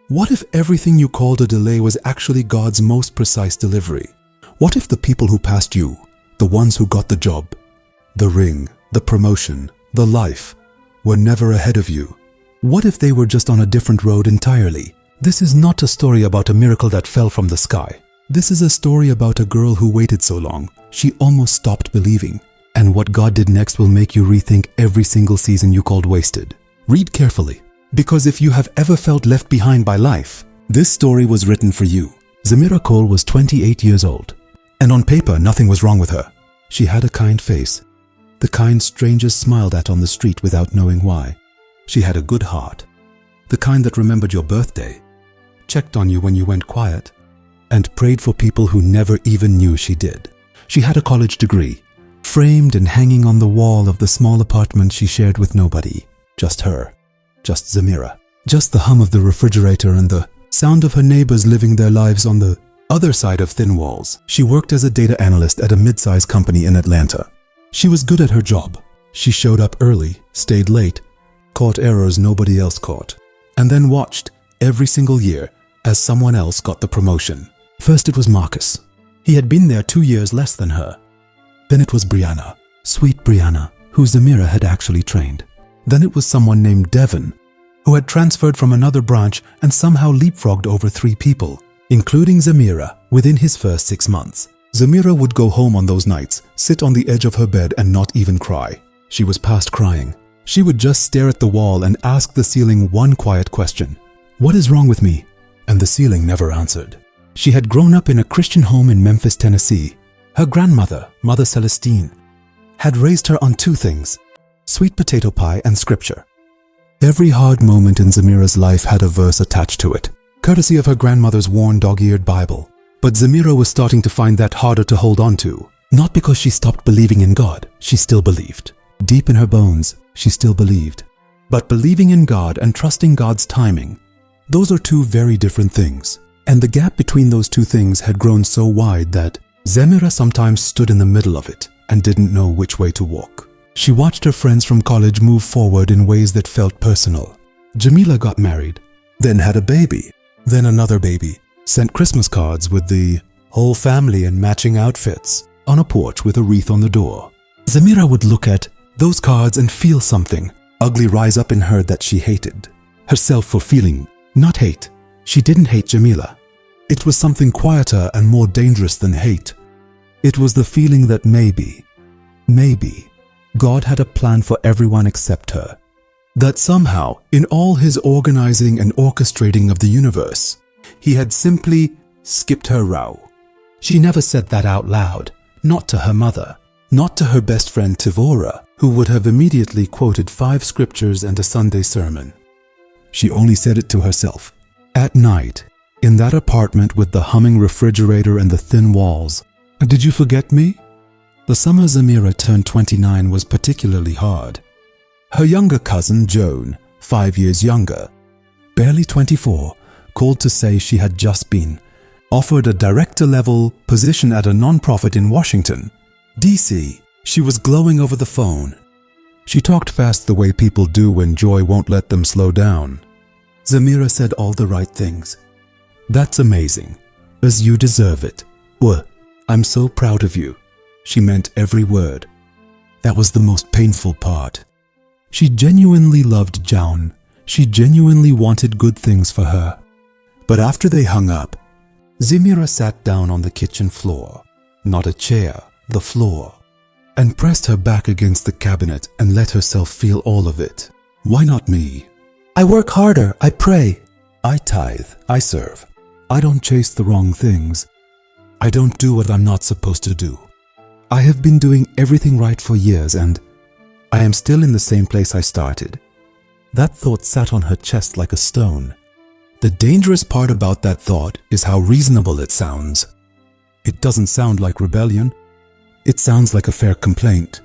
What if everything you called a delay was actually God's most precise delivery? What if the people who passed you, the ones who got the job, the ring, the promotion, the life, were never ahead of you? What if they were just on a different road entirely? This is not a story about a miracle that fell from the sky. This is a story about a girl who waited so long, she almost stopped believing. And what God did next will make you rethink every single season you called wasted. Read carefully, because if you have ever felt left behind by life, this story was written for you. Zemirah Cole was 28 years old, and on paper nothing was wrong with her. She had a kind face, the kind strangers smiled at on the street without knowing why. She had a good heart, the kind that remembered your birthday, checked on you when you went quiet, and prayed for people who never even knew she did. She had a college degree, framed and hanging on the wall of the small apartment she shared with nobody. Just her, just Zemirah, just the hum of the refrigerator and the sound of her neighbors living their lives on the other side of thin walls. She worked as a data analyst at a mid-sized company in Atlanta. She was good at her job. She showed up early, stayed late, caught errors nobody else caught, and then watched every single year as someone else got the promotion. First it was Marcus. He had been there 2 years less than her. Then it was Brianna, sweet Brianna, who Zemirah had actually trained. Then it was someone named Devon, who had transferred from another branch and somehow leapfrogged over 3 people, including Zemirah, within his first 6 months. Zemirah would go home on those nights, sit on the edge of her bed and not even cry. She was past crying. She would just stare at the wall and ask the ceiling one quiet question. What is wrong with me? And the ceiling never answered. She had grown up in a Christian home in Memphis, Tennessee. Her grandmother, Mother Celestine, had raised her on 2 things, sweet potato pie and scripture. Every hard moment in Zemirah's life had a verse attached to it, courtesy of her grandmother's worn dog-eared Bible. But Zemirah was starting to find that harder to hold on to. Not because she stopped believing in God, she still believed. Deep in her bones, she still believed. But believing in God and trusting God's timing, those are 2 very different things. And the gap between those 2 things had grown so wide that Zemirah sometimes stood in the middle of it and didn't know which way to walk. She watched her friends from college move forward in ways that felt personal. Jamila got married, then had a baby, then another baby, sent Christmas cards with the whole family in matching outfits on a porch with a wreath on the door. Zemirah would look at those cards and feel something ugly rise up in her that she hated. Herself for feeling, not hate. She didn't hate Jamila. It was something quieter and more dangerous than hate. It was the feeling that maybe, God had a plan for everyone except her. That somehow, in all his organizing and orchestrating of the universe, he had simply skipped her row. She never said that out loud, not to her mother, not to her best friend Tivora, who would have immediately quoted 5 scriptures and a Sunday sermon. She only said it to herself. At night, in that apartment with the humming refrigerator and the thin walls. Did you forget me? The summer Zemirah turned 29 was particularly hard. Her younger cousin, Joan, 5 years younger, barely 24, called to say she had just been offered a director-level position at a nonprofit in Washington, D.C. She was glowing over the phone. She talked fast the way people do when joy won't let them slow down. Zemirah said all the right things. That's amazing, as you deserve it. I'm so proud of you. She meant every word. That was the most painful part. She genuinely loved Joan. She genuinely wanted good things for her. But after they hung up, Zemirah sat down on the kitchen floor, not a chair, the floor, and pressed her back against the cabinet and let herself feel all of it. Why not me? I work harder, I pray. I tithe, I serve. I don't chase the wrong things. I don't do what I'm not supposed to do. I have been doing everything right for years and I am still in the same place I started. That thought sat on her chest like a stone. The dangerous part about that thought is how reasonable it sounds. It doesn't sound like rebellion. It sounds like a fair complaint.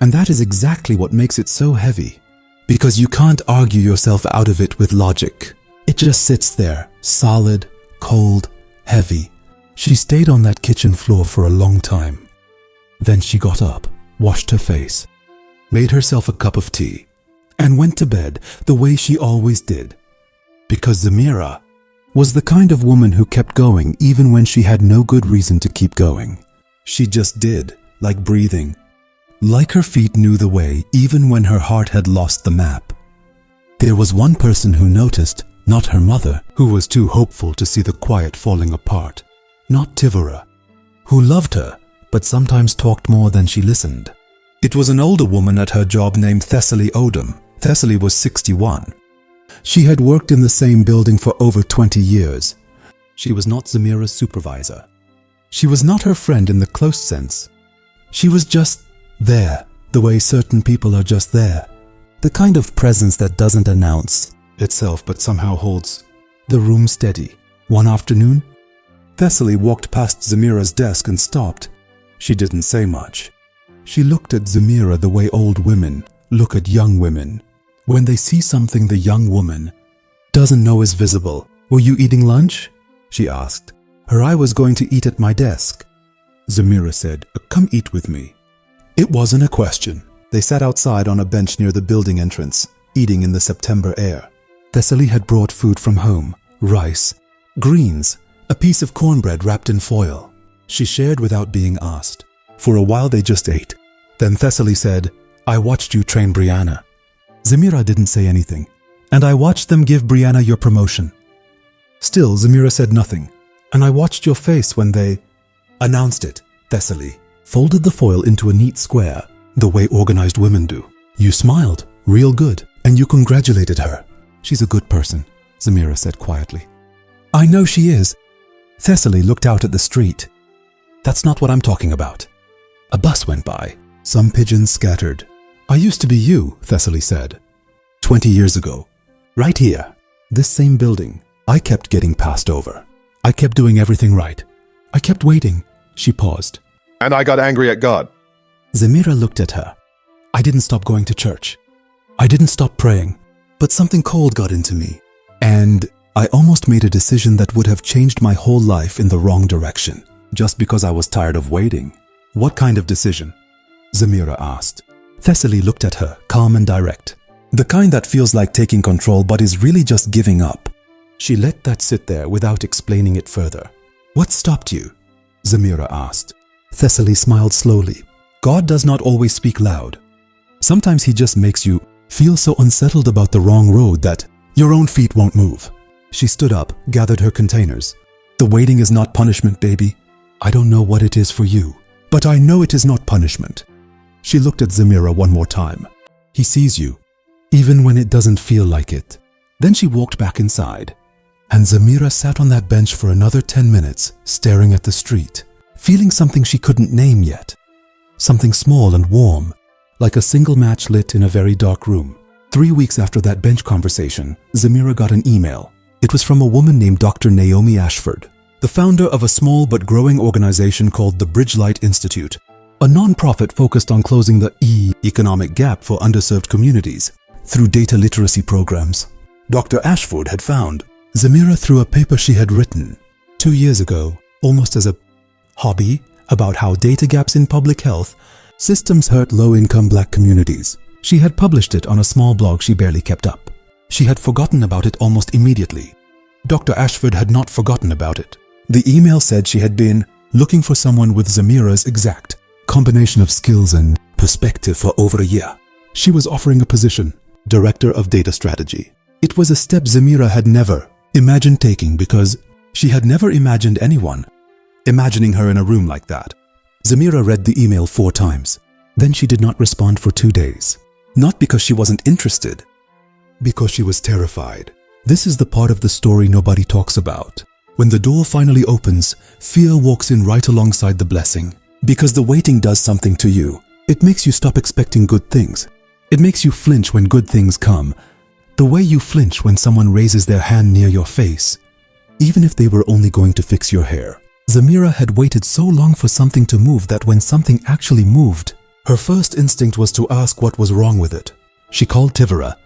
And that is exactly what makes it so heavy. Because you can't argue yourself out of it with logic. It just sits there, solid, cold, heavy. She stayed on that kitchen floor for a long time. Then she got up, washed her face, made herself a cup of tea, and went to bed the way she always did. Because Zemirah was the kind of woman who kept going even when she had no good reason to keep going. She just did, like breathing. Like her feet knew the way even when her heart had lost the map. There was one person who noticed, not her mother, who was too hopeful to see the quiet falling apart. Not Zemirah, who loved her, but sometimes talked more than she listened. It was an older woman at her job named Thessaly Odom. Thessaly was 61. She had worked in the same building for over 20 years. She was not Zemirah's supervisor. She was not her friend in the close sense. She was just there, the way certain people are just there. The kind of presence that doesn't announce itself but somehow holds the room steady. One afternoon, Thessaly walked past Zemirah's desk and stopped. She didn't say much. She looked at Zemirah the way old women look at young women. When they see something the young woman doesn't know is visible. "Were you eating lunch?" she asked. Her eye was going to eat at my desk. Zemirah said, "Come eat with me." It wasn't a question. They sat outside on a bench near the building entrance, eating in the September air. Thessaly had brought food from home: rice, greens, a piece of cornbread wrapped in foil. She shared without being asked. For a while they just ate. Then Thessaly said, "I watched you train Brianna." Zemirah didn't say anything. "And I watched them give Brianna your promotion." Still, Zemirah said nothing. "And I watched your face when they announced it." Thessaly folded the foil into a neat square, the way organized women do. "You smiled, real good, and you congratulated her." "She's a good person," Zemirah said quietly. "I know she is." Thessaly looked out at the street. "That's not what I'm talking about." A bus went by. Some pigeons scattered. "I used to be you," Thessaly said. 20 years ago. Right here. This same building. I kept getting passed over. I kept doing everything right. I kept waiting." She paused. "And I got angry at God." Zemirah looked at her. "I didn't stop going to church. I didn't stop praying. But something cold got into me. And I almost made a decision that would have changed my whole life in the wrong direction. Just because I was tired of waiting." "What kind of decision?" Zemirah asked. Thessaly looked at her, calm and direct. "The kind that feels like taking control but is really just giving up." She let that sit there without explaining it further. "What stopped you?" Zemirah asked. Thessaly smiled slowly. "God does not always speak loud. Sometimes he just makes you feel so unsettled about the wrong road that your own feet won't move." She stood up, gathered her containers. "The waiting is not punishment, baby. I don't know what it is for you, but I know it is not punishment." She looked at Zemirah one more time. "He sees you, even when it doesn't feel like it." Then she walked back inside, and Zemirah sat on that bench for another 10 minutes, staring at the street, feeling something she couldn't name yet. Something small and warm, like a single match lit in a very dark room. 3 weeks after that bench conversation, Zemirah got an email. It was from a woman named Dr. Naomi Ashford, the founder of a small but growing organization called the Bridgelight Institute, a non-profit focused on closing the economic gap for underserved communities through data literacy programs. Dr. Ashford had found Zemirah through a paper she had written 2 years ago, almost as a hobby, about how data gaps in public health systems hurt low-income Black communities. She had published it on a small blog she barely kept up. She had forgotten about it almost immediately. Dr. Ashford had not forgotten about it. The email said she had been looking for someone with Zemirah's exact combination of skills and perspective for over a year. She was offering a position, Director of Data Strategy. It was a step Zemirah had never imagined taking because she had never imagined anyone imagining her in a room like that. Zemirah read the email 4 times. Then she did not respond for 2 days. Not because she wasn't interested, because she was terrified. This is the part of the story nobody talks about. When the door finally opens, fear walks in right alongside the blessing. Because the waiting does something to you. It makes you stop expecting good things. It makes you flinch when good things come, the way you flinch when someone raises their hand near your face, even if they were only going to fix your hair. Zemirah had waited so long for something to move that when something actually moved, her first instinct was to ask what was wrong with it. She called Zemirah,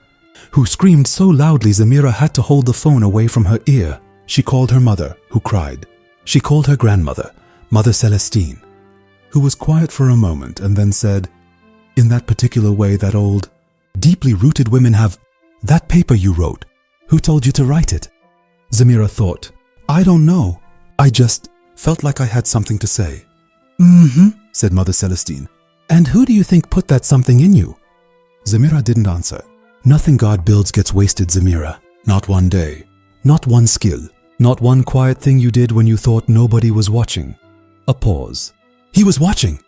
who screamed so loudly Zemirah had to hold the phone away from her ear. She called her mother, who cried. She called her grandmother, Mother Celestine, who was quiet for a moment and then said, in that particular way that old, deeply rooted women have, "That paper you wrote, who told you to write it?" Zemirah thought. I don't know. I just felt like I had something to say. Mm-hmm, said Mother Celestine. And who do you think put that something in you? Zemirah didn't answer. Nothing God builds gets wasted, Zemirah. Not one day. Not one skill. Not one quiet thing you did when you thought nobody was watching. A pause. He was watching.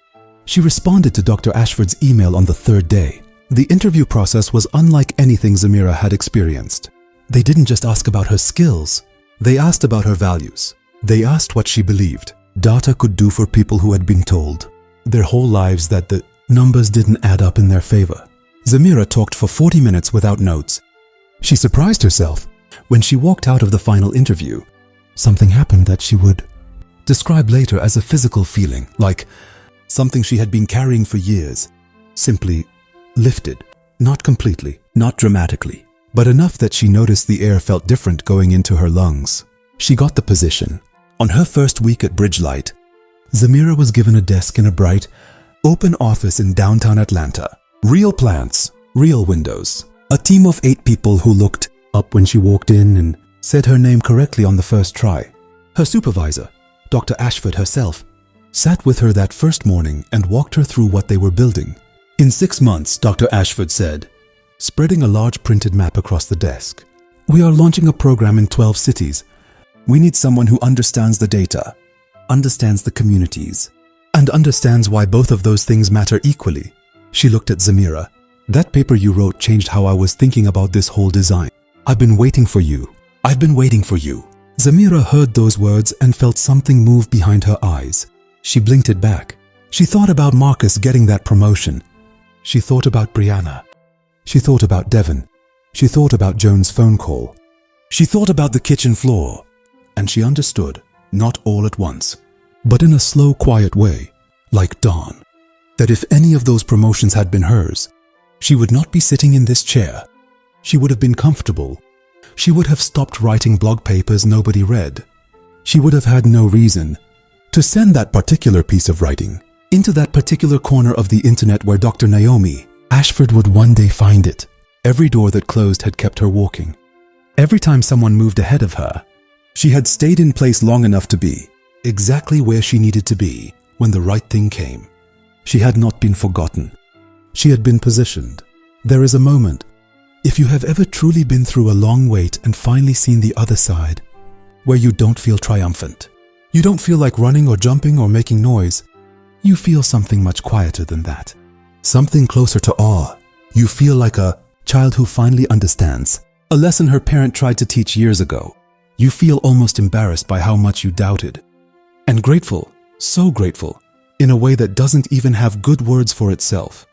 She responded to Dr. Ashford's email on the third day. The interview process was unlike anything Zemirah had experienced. They didn't just ask about her skills. They asked about her values. They asked what she believed data could do for people who had been told their whole lives that the numbers didn't add up in their favor. Zemirah talked for 40 minutes without notes. She surprised herself when she walked out of the final interview. Something happened that she would describe later as a physical feeling, like something she had been carrying for years, simply lifted. Not completely, not dramatically, but enough that she noticed the air felt different going into her lungs. She got the position. On her first week at Bridgelight, Zemirah was given a desk in a bright, open office in downtown Atlanta. Real plants, real windows. A team of 8 people who looked up when she walked in and said her name correctly on the first try. Her supervisor, Dr. Ashford herself, sat with her that first morning and walked her through what they were building. In 6 months, Dr. Ashford said, spreading a large printed map across the desk, we are launching a program in 12 cities. We need someone who understands the data, understands the communities, and understands why both of those things matter equally. She looked at Zemirah. That paper you wrote changed how I was thinking about this whole design. I've been waiting for you. I've been waiting for you. Zemirah heard those words and felt something move behind her eyes. She blinked it back. She thought about Marcus getting that promotion. She thought about Brianna. She thought about Devon. She thought about Joan's phone call. She thought about the kitchen floor. And she understood, not all at once, but in a slow, quiet way, like dawn, that if any of those promotions had been hers, she would not be sitting in this chair. She would have been comfortable. She would have stopped writing blog papers nobody read. She would have had no reason to send that particular piece of writing into that particular corner of the internet where Dr. Naomi Ashford would one day find it. Every door that closed had kept her walking. Every time someone moved ahead of her, she had stayed in place long enough to be exactly where she needed to be when the right thing came. She had not been forgotten. She had been positioned. There is a moment, if you have ever truly been through a long wait and finally seen the other side, where you don't feel triumphant. You don't feel like running or jumping or making noise. You feel something much quieter than that. Something closer to awe. You feel like a child who finally understands a lesson her parent tried to teach years ago. You feel almost embarrassed by how much you doubted. And grateful, so grateful, in a way that doesn't even have good words for itself.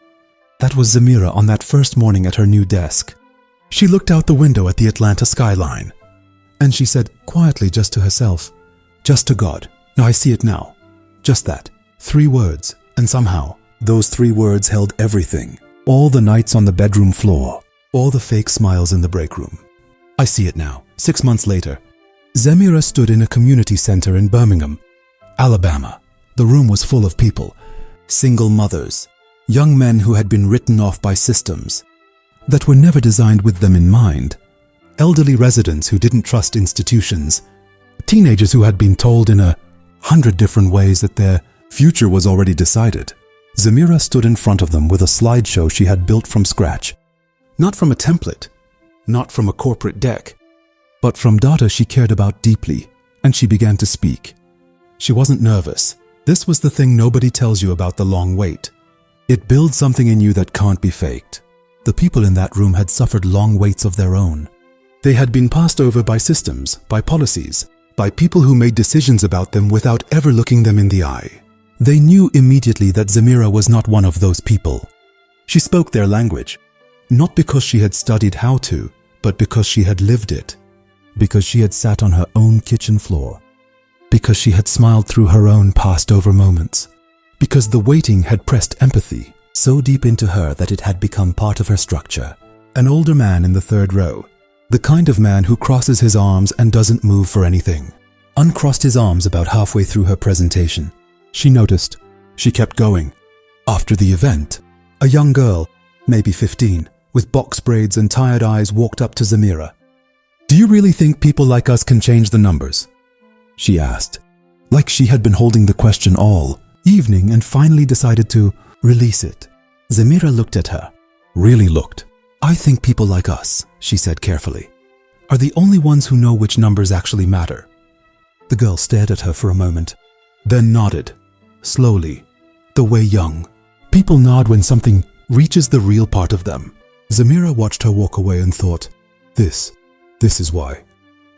That was Zemirah on that first morning at her new desk. She looked out the window at the Atlanta skyline, and she said quietly, just to herself, just to God, "No, I see it now." Just that. 3 words, and somehow, those 3 words held everything. All the nights on the bedroom floor, all the fake smiles in the break room. I see it now. 6 months later, Zemirah stood in a community center in Birmingham, Alabama. The room was full of people, single mothers, young men who had been written off by systems that were never designed with them in mind, elderly residents who didn't trust institutions, teenagers who had been told in 100 different ways that their future was already decided. Zemirah stood in front of them with a slideshow she had built from scratch, not from a template, not from a corporate deck, but from data she cared about deeply, and she began to speak. She wasn't nervous. This was the thing nobody tells you about the long wait. It builds something in you that can't be faked. The people in that room had suffered long waits of their own. They had been passed over by systems, by policies, by people who made decisions about them without ever looking them in the eye. They knew immediately that Zemirah was not one of those people. She spoke their language, not because she had studied how to, but because she had lived it. Because she had sat on her own kitchen floor. Because she had smiled through her own passed-over moments. Because the waiting had pressed empathy so deep into her that it had become part of her structure. An older man in the 3rd row, the kind of man who crosses his arms and doesn't move for anything, uncrossed his arms about halfway through her presentation. She noticed. She kept going. After the event, a young girl, maybe 15, with box braids and tired eyes walked up to Zemirah. Do you really think people like us can change the numbers? She asked, like she had been holding the question all evening and finally decided to release it. Zemirah looked at her, really looked. I think people like us, she said carefully, are the only ones who know which numbers actually matter. The girl stared at her for a moment, then nodded, slowly, the way young people nod when something reaches the real part of them. Zemirah watched her walk away and thought, this is why.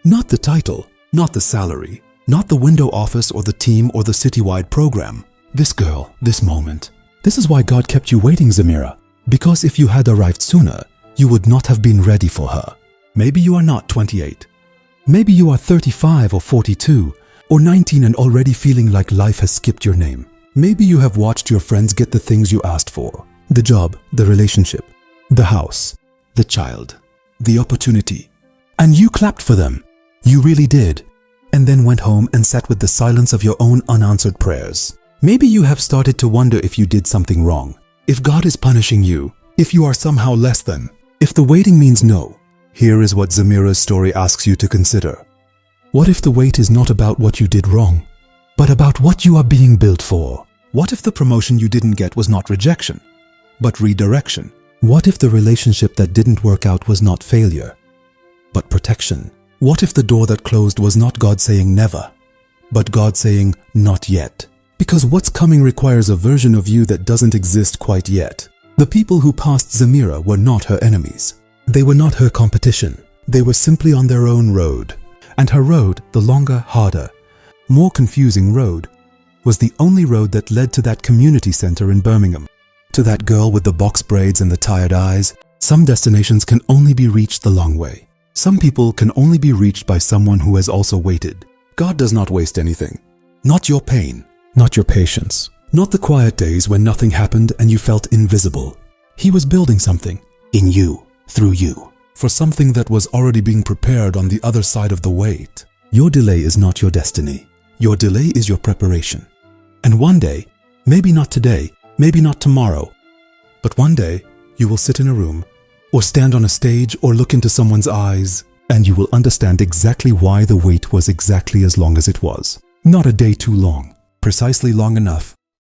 Not the title, not the salary, not the window office or the team or the citywide program. This girl, this moment. This is why God kept you waiting, Zemirah. Because if you had arrived sooner, you would not have been ready for her. Maybe you are not 28. Maybe you are 35 or 42 or 19 and already feeling like life has skipped your name. Maybe you have watched your friends get the things you asked for. The job, the relationship, the house, the child, the opportunity. And you clapped for them. You really did. And then went home and sat with the silence of your own unanswered prayers. Maybe you have started to wonder if you did something wrong. If God is punishing you. If you are somehow less than. If the waiting means no. Here is what Zemirah's story asks you to consider. What if the wait is not about what you did wrong, but about what you are being built for? What if the promotion you didn't get was not rejection, but redirection? What if the relationship that didn't work out was not failure, but protection? What if the door that closed was not God saying never, but God saying not yet? Because what's coming requires a version of you that doesn't exist quite yet. The people who passed Zemirah were not her enemies. They were not her competition. They were simply on their own road. And her road, the longer, harder, more confusing road, was the only road that led to that community center in Birmingham. To that girl with the box braids and the tired eyes. Some destinations can only be reached the long way. Some people can only be reached by someone who has also waited. God does not waste anything. Not your pain, not your patience, not the quiet days when nothing happened and you felt invisible. He was building something in you, through you, for something that was already being prepared on the other side of the wait. Your delay is not your destiny. Your delay is your preparation. And one day, maybe not today, maybe not tomorrow, but one day you will sit in a room or stand on a stage or look into someone's eyes and you will understand exactly why the wait was exactly as long as it was. Not a day too long, precisely long enough